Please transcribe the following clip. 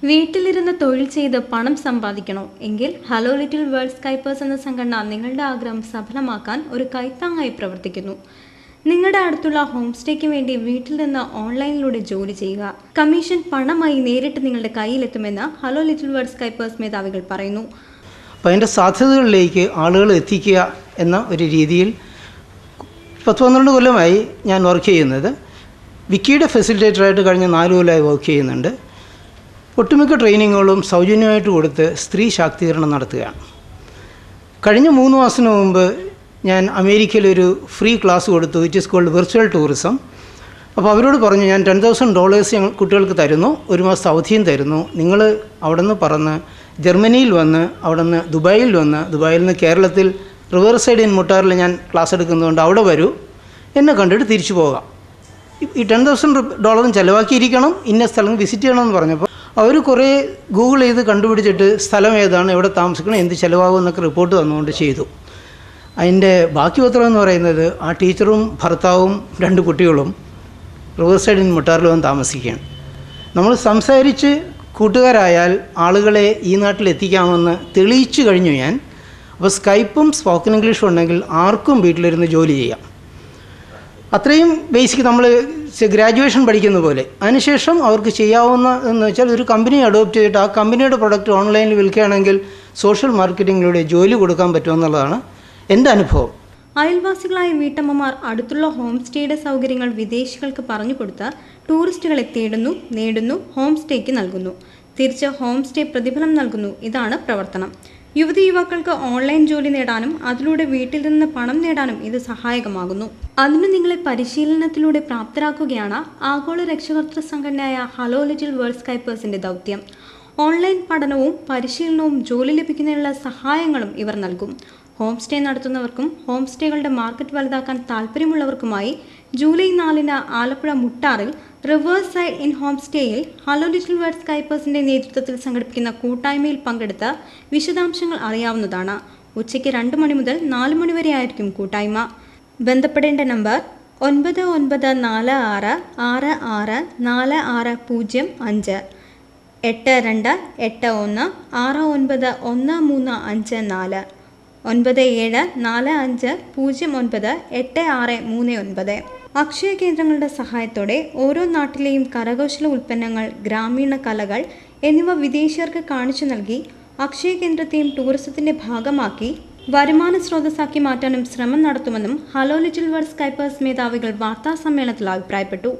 വീട്ടിലിരുന്ന് തൊഴിൽ ചെയ്ത് പണം സമ്പാദിക്കണോ എങ്കിൽ ഹലോ ലിറ്റിൽ വേൾഡ് സ്കൈപ്പേഴ്സ് എന്ന സംഘടന നിങ്ങളുടെ ആഗ്രഹം സഫലമാക്കാൻ ഒരു കൈത്താങ്ങായി പ്രവർത്തിക്കുന്നു. നിങ്ങളുടെ അടുത്തുള്ള ഹോം സ്റ്റേക്ക് വേണ്ടി വീട്ടിൽ നിന്ന് ഓൺലൈനിലൂടെ ജോലി ചെയ്യുക. കമ്മീഷൻ പണമായി നേരിട്ട് നിങ്ങളുടെ കയ്യിലെത്തുമെന്ന് ഹലോ ലിറ്റിൽ വേൾഡ് സ്കൈപ്പേഴ്സ് മേധാവികൾ പറയുന്നു. അപ്പോൾ അതിൻ്റെ സാധ്യതകളിലേക്ക് ആളുകൾ എത്തിക്കുക എന്ന ഒരു രീതിയിൽ 10-12 കൊല്ലമായി ഞാൻ വർക്ക് ചെയ്യുന്നത്. വിക്കിയുടെ ഫെസിലിറ്റേറ്ററായിട്ട് കഴിഞ്ഞ 4 കൊല്ലമായി വർക്ക് ചെയ്യുന്നുണ്ട്. ഒട്ടുമിക്ക ട്രെയിനിങ്ങുകളും സൗജന്യമായിട്ട് കൊടുത്ത് സ്ത്രീ ശാക്തീകരണം നടത്തുകയാണ്. കഴിഞ്ഞ 3 മാസത്തിന് മുമ്പ് ഞാൻ അമേരിക്കയിലൊരു ഫ്രീ ക്ലാസ് കൊടുത്തു, which is called virtual tourism. അപ്പോൾ അവരോട് പറഞ്ഞു, ഞാൻ $10,000 ഞങ്ങൾ കുട്ടികൾക്ക് തരുന്നു, 1 മാസത്തെ അവധിയും തരുന്നു. നിങ്ങൾ അവിടെ നിന്ന് പറന്ന് ജർമ്മനിയിൽ വന്ന്, അവിടെ നിന്ന് ദുബായിൽ വന്ന്, ദുബായിൽ നിന്ന് കേരളത്തിൽ റിവർ സൈഡ് ഇൻ മുട്ടാറിൽ ഞാൻ ക്ലാസ് എടുക്കുന്നതുകൊണ്ട് അവിടെ വരൂ, എന്നെ കണ്ടിട്ട് തിരിച്ചു പോകാം. ഈ $10,000 ചിലവാക്കിയിരിക്കണം, ഇന്ന സ്ഥലം വിസിറ്റ് ചെയ്യണമെന്ന് പറഞ്ഞപ്പോൾ അവർ കുറേ ഗൂഗിൾ ചെയ്ത് കണ്ടുപിടിച്ചിട്ട് സ്ഥലം ഏതാണ്, എവിടെ താമസിക്കണം, എന്ത് ചിലവാകും എന്നൊക്കെ റിപ്പോർട്ട് തന്നുകൊണ്ട് ചെയ്തു. അതിൻ്റെ ബാക്കി പത്രം എന്ന് പറയുന്നത് ആ ടീച്ചറും ഭർത്താവും 2 കുട്ടികളും റിവർ സൈഡ് ഇൻ മുട്ടാറിൽ വന്ന് താമസിക്കുകയാണ്. നമ്മൾ സംസാരിച്ച് കൂട്ടുകാരായാൽ ആളുകളെ ഈ നാട്ടിൽ എത്തിക്കാമെന്ന് തെളിയിച്ചു കഴിഞ്ഞു ഞാൻ. അപ്പോൾ സ്കൈപ്പും സ്പോക്കൺ ഇംഗ്ലീഷും ഉണ്ടെങ്കിൽ ആർക്കും വീട്ടിലിരുന്ന് ജോലി ചെയ്യാം. അത്രയും ബേസിക് നമ്മൾ ഗ്രാജുവേഷൻ പഠിക്കുന്ന പോലെ. അതിനുശേഷം അവർക്ക് ചെയ്യാവുന്ന എന്ന് വെച്ചാൽ ഒരു കമ്പനി അഡോപ്റ്റ് ചെയ്തിട്ട് ആ കമ്പനിയുടെ പ്രൊഡക്റ്റ് ഓൺലൈനിൽ വിൽക്കുകയാണെങ്കിൽ സോഷ്യൽ മാർക്കറ്റിങ്ങിലൂടെ ജോലി കൊടുക്കാൻ പറ്റുമെന്നുള്ളതാണ് എൻ്റെ അനുഭവം. അയൽവാസികളായ വീട്ടമ്മമാർ അടുത്തുള്ള ഹോം സ്റ്റേയുടെ സൗകര്യങ്ങൾ വിദേശികൾക്ക് പറഞ്ഞു കൊടുത്ത് ടൂറിസ്റ്റുകളെ തേടുന്നു, നേടുന്നു, ഹോം സ്റ്റേക്ക് നൽകുന്നു. തിരിച്ച് ഹോം സ്റ്റേ പ്രതിഫലം നൽകുന്നു. ഇതാണ് പ്രവർത്തനം. യുവതി യുവാക്കൾക്ക് ഓൺലൈൻ ജോലി നേടാനും അതിലൂടെ വീട്ടിൽ നിന്ന് പണം നേടാനും ഇത് സഹായകമാകുന്നു. അതിന് നിങ്ങളെ പരിശീലനത്തിലൂടെ പ്രാപ്തരാക്കുകയാണ് ആഗോള രക്ഷകർതൃ സംഘടനയായ ഹലോ ലിറ്റിൽ വേൾഡ് സ്കൈപ്പേഴ്സിന്റെ ദൗത്യം. ഓൺലൈൻ പഠനവും പരിശീലനവും ജോലി ലഭിക്കുന്നതിനുള്ള സഹായങ്ങളും ഇവർ നൽകും. ഹോം സ്റ്റേ നടത്തുന്നവർക്കും ഹോം സ്റ്റേകളുടെ മാർക്കറ്റ് വലുതാക്കാൻ താല്പര്യമുള്ളവർക്കുമായി ജൂലൈ 4-ന് ആലപ്പുഴ മുട്ടാറിൽ റിവർ സൈഡ് ഇൻ ഹോം സ്റ്റേയിൽ ഹലോ ലിറ്റിൽ വേൾഡ് സ്കൈപ്പേഴ്സിന്റെ നേതൃത്വത്തിൽ സംഘടിപ്പിക്കുന്ന കൂട്ടായ്മയിൽ പങ്കെടുത്ത് വിശദാംശങ്ങൾ അറിയാവുന്നതാണ്. ഉച്ചയ്ക്ക് 2 മണി മുതൽ 4 മണി വരെ ആയിരിക്കും കൂട്ടായ്മ. ബന്ധപ്പെടേണ്ട നമ്പർ 9946664605 8281691354 9745098639. അക്ഷയ കേന്ദ്രങ്ങളുടെ സഹായത്തോടെ ഓരോ നാട്ടിലെയും കരകൗശല ഉൽപ്പന്നങ്ങൾ, ഗ്രാമീണ കലകൾ എന്നിവ വിദേശീയർക്ക് കാണിച്ചു നൽകി അക്ഷയ കേന്ദ്രത്തെയും ടൂറിസത്തിന്റെ ഭാഗമാക്കി വരുമാന സ്രോതസ്സാക്കി മാറ്റാനും ശ്രമം നടത്തുമെന്നും ഹലോ ലിറ്റിൽ വേൾഡ് സ്കൈപ്പേഴ്സ് മേധാവികൾ വാർത്താ സമ്മേളനത്തിൽ അഭിപ്രായപ്പെട്ടു.